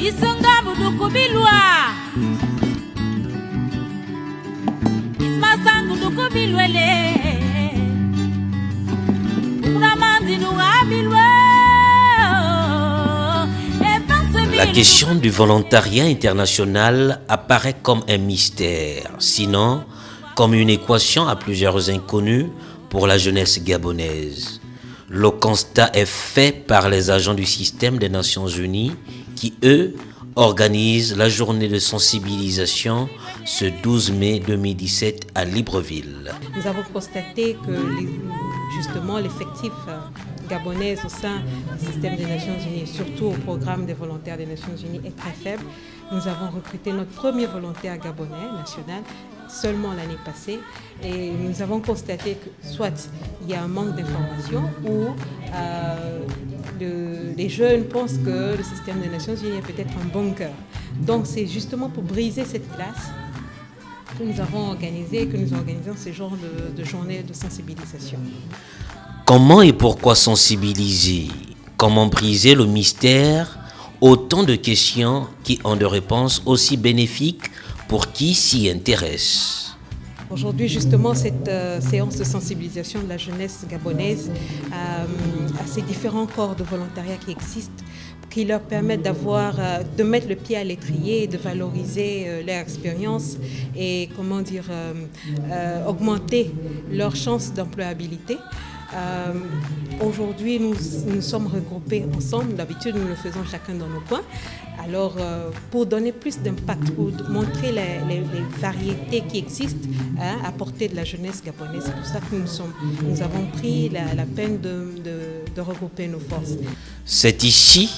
La question du volontariat international apparaît comme un mystère, sinon comme une équation à plusieurs inconnus pour la jeunesse gabonaise. Le constat est fait par les agents du système des Nations Unies qui, eux, organisent la journée de sensibilisation ce 12 mai 2017 à Libreville. Nous avons constaté que justement l'effectif gabonais au sein du système des Nations Unies, surtout au programme des volontaires des Nations Unies, est très faible. Nous avons recruté notre premier volontaire gabonais national seulement l'année passée et nous avons constaté que soit il y a un manque d'information ou les jeunes pensent que le système des Nations Unies est peut-être un bunker. Donc c'est justement pour briser cette glace que nous organisons ce genre de journée de sensibilisation. Comment et pourquoi sensibiliser? Comment briser le mystère? Autant de questions qui ont des réponses aussi bénéfiques pour qui s'y intéresse. Aujourd'hui, justement, cette séance de sensibilisation de la jeunesse gabonaise à ces différents corps de volontariat qui existent, qui leur permettent de mettre le pied à l'étrier, de valoriser leur expérience et augmenter leurs chances d'employabilité. Aujourd'hui, nous sommes regroupés ensemble. D'habitude, nous le faisons chacun dans nos coins. Alors, pour donner plus d'impact, pour montrer les variétés qui existent à portée de la jeunesse gabonaise, c'est pour ça que nous avons pris la peine de regrouper nos forces. C'est ici,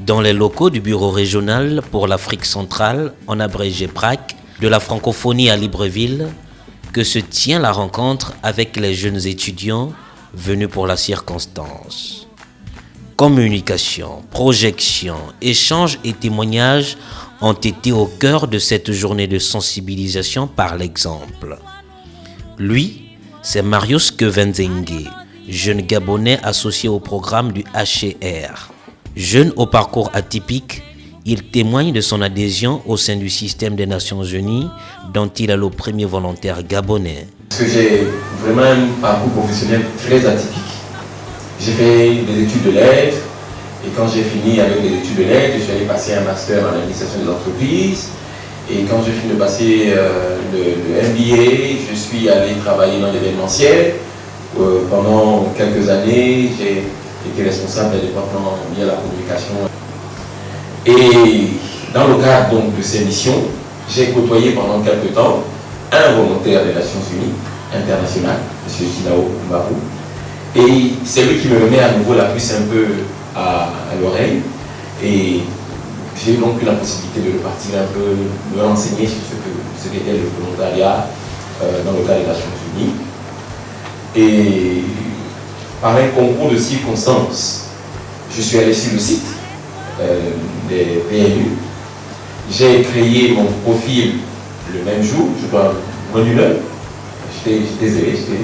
dans les locaux du Bureau régional pour l'Afrique centrale, en abrégé BRAC, de la francophonie à Libreville, que se tient la rencontre avec les jeunes étudiants venus pour la circonstance. Communication, projection, échange et témoignages ont été au cœur de cette journée de sensibilisation par l'exemple. Lui, c'est Marius Kevenzengue, jeune Gabonais associé au programme du HCR. Jeune au parcours atypique, il témoigne de son adhésion au sein du système des Nations Unies dont il est le premier volontaire gabonais. Parce que j'ai vraiment un parcours professionnel très atypique. J'ai fait des études de lettres et quand j'ai fini avec les études de lettres, je suis allé passer un master en administration des entreprises et quand j'ai fini de passer le MBA, je suis allé travailler dans l'événementiel. Pendant quelques années, j'ai été responsable des départements liés à la communication. Et dans le cadre donc, de ces missions, j'ai côtoyé pendant quelques temps un volontaire des Nations Unies international, M. Tinao Mbapu. Et c'est lui qui me remet à nouveau la puce un peu à l'oreille. Et j'ai donc eu la possibilité de repartir un peu, me renseigner sur ce qu'était le volontariat dans le cadre des Nations Unies. Et par un concours de circonstances, je suis allé sur le site des PNU. J'ai créé mon profil le même jour, je dois une heure. J'étais désolé, j'étais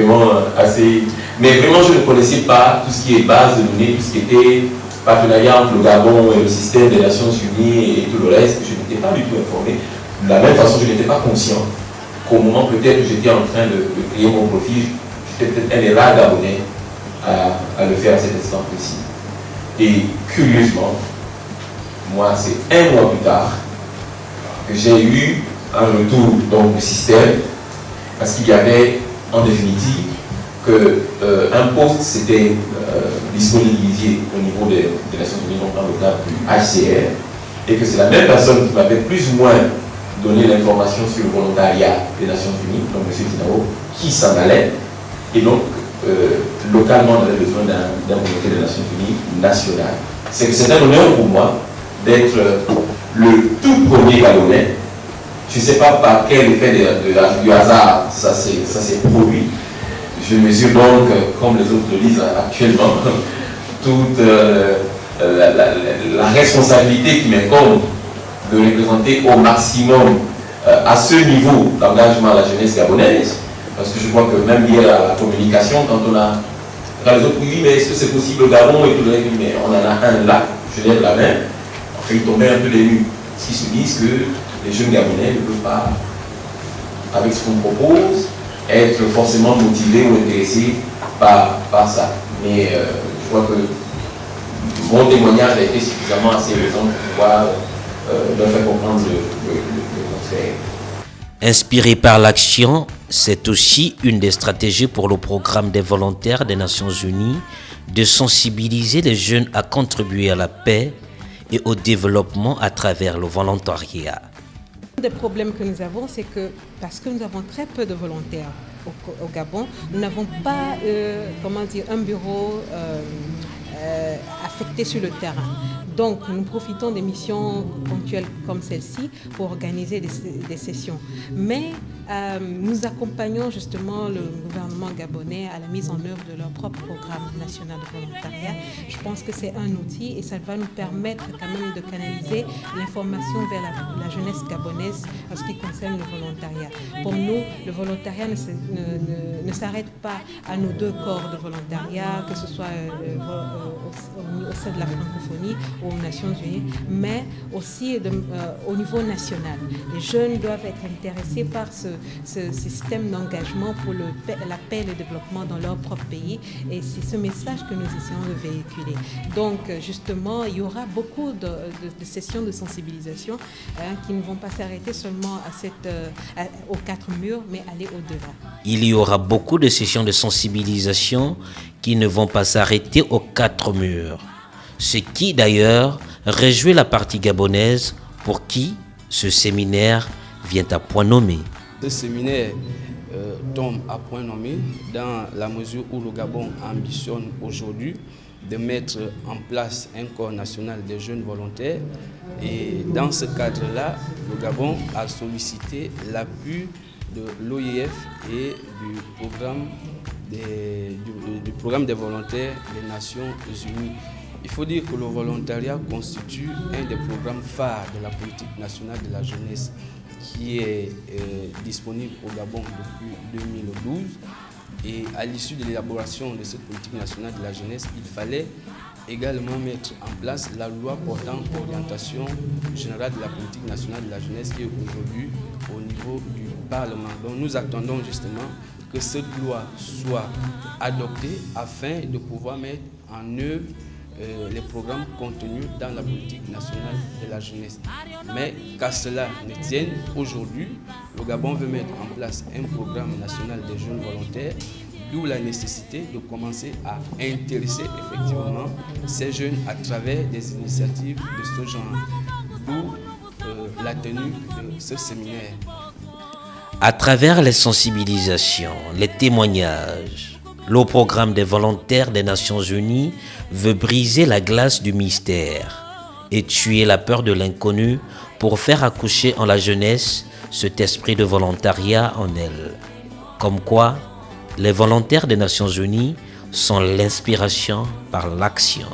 vraiment assez... Mais vraiment, je ne connaissais pas tout ce qui est base de données, tout ce qui était partenariat entre le Gabon et le système des Nations Unies et tout le reste. Je n'étais pas du tout informé. De la même façon, je n'étais pas conscient qu'au moment peut-être où j'étais en train de créer mon profil, j'étais peut-être un des rares Gabonais à le faire à cet instant précis. Et curieusement, moi, c'est un mois plus tard que j'ai eu un retour donc, du système, parce qu'il y avait en définitive qu'un poste s'était disponibilisé au niveau des Nations Unies, donc dans le cadre du HCR, et que c'est la même personne qui m'avait plus ou moins donné l'information sur le volontariat des Nations Unies, donc M. Tinao, qui s'en allait, et donc localement on avait besoin d'un volontaire des Nations Unies national. C'est un honneur pour moi d'être le tout premier Gabonais. Je ne sais pas par quel effet du hasard ça s'est produit. Je mesure donc, comme les autres le disent actuellement, toute la responsabilité qui m'incombe de représenter au maximum à ce niveau d'engagement à la jeunesse gabonaise. Parce que je crois que même lié à la communication, quand les autres oui, mais est-ce que c'est possible au Gabon et tout le reste, mais on en a un là, je lève la main. fait tomber un peu les nues. Parce qu'ils se disent que les jeunes Gabonais ne peuvent pas, avec ce qu'on propose, être forcément motivés ou intéressés par ça. Mais je crois que mon témoignage a été suffisamment assez raison pour pouvoir leur faire comprendre le contraire. Inspiré par l'action, c'est aussi une des stratégies pour le programme des volontaires des Nations Unies de sensibiliser les jeunes à contribuer à la paix et au développement à travers le volontariat. Un des problèmes que nous avons, c'est que parce que nous avons très peu de volontaires au Gabon, nous n'avons pas un bureau affecté sur le terrain. Donc, nous profitons des missions ponctuelles comme celle-ci pour organiser des sessions. Mais nous accompagnons justement le gouvernement gabonais à la mise en œuvre de leur propre programme national de volontariat. Je pense que c'est un outil et ça va nous permettre quand même de canaliser l'information vers la jeunesse gabonaise en ce qui concerne le volontariat. Pour nous, le volontariat ne s'arrête pas à nos deux corps de volontariat, que ce soit au sein de la francophonie ou aux Nations Unies, mais aussi au niveau national. Les jeunes doivent être intéressés par ce système d'engagement pour la paix et le développement dans leur propre pays, et c'est ce message que nous essayons de véhiculer. Donc justement, il y aura beaucoup de sessions de sensibilisation qui ne vont pas s'arrêter seulement aux quatre murs, mais aller au-delà. Il y aura beaucoup de sessions de sensibilisation qui ne vont pas s'arrêter aux quatre murs. Ce qui d'ailleurs réjouit la partie gabonaise pour qui ce séminaire vient à point nommé. Ce séminaire tombe à point nommé dans la mesure où le Gabon ambitionne aujourd'hui de mettre en place un corps national des jeunes volontaires. Et dans ce cadre-là, le Gabon a sollicité l'appui de l'OIF et du programme des volontaires des Nations Unies. Il faut dire que le volontariat constitue un des programmes phares de la politique nationale de la jeunesse qui est disponible au Gabon depuis 2012. Et à l'issue de l'élaboration de cette politique nationale de la jeunesse, il fallait également mettre en place la loi portant orientation générale de la politique nationale de la jeunesse qui est aujourd'hui au niveau du Parlement. Donc nous attendons justement que cette loi soit adoptée afin de pouvoir mettre en œuvre les programmes contenus dans la politique nationale de la jeunesse. Mais qu'à cela ne tienne, aujourd'hui, le Gabon veut mettre en place un programme national des jeunes volontaires, d'où la nécessité de commencer à intéresser effectivement ces jeunes à travers des initiatives de ce genre, d'où la tenue de ce séminaire. À travers les sensibilisations, les témoignages, le programme des volontaires des Nations Unies veut briser la glace du mystère et tuer la peur de l'inconnu pour faire accoucher en la jeunesse cet esprit de volontariat en elle. Comme quoi, les volontaires des Nations Unies sont l'inspiration par l'action.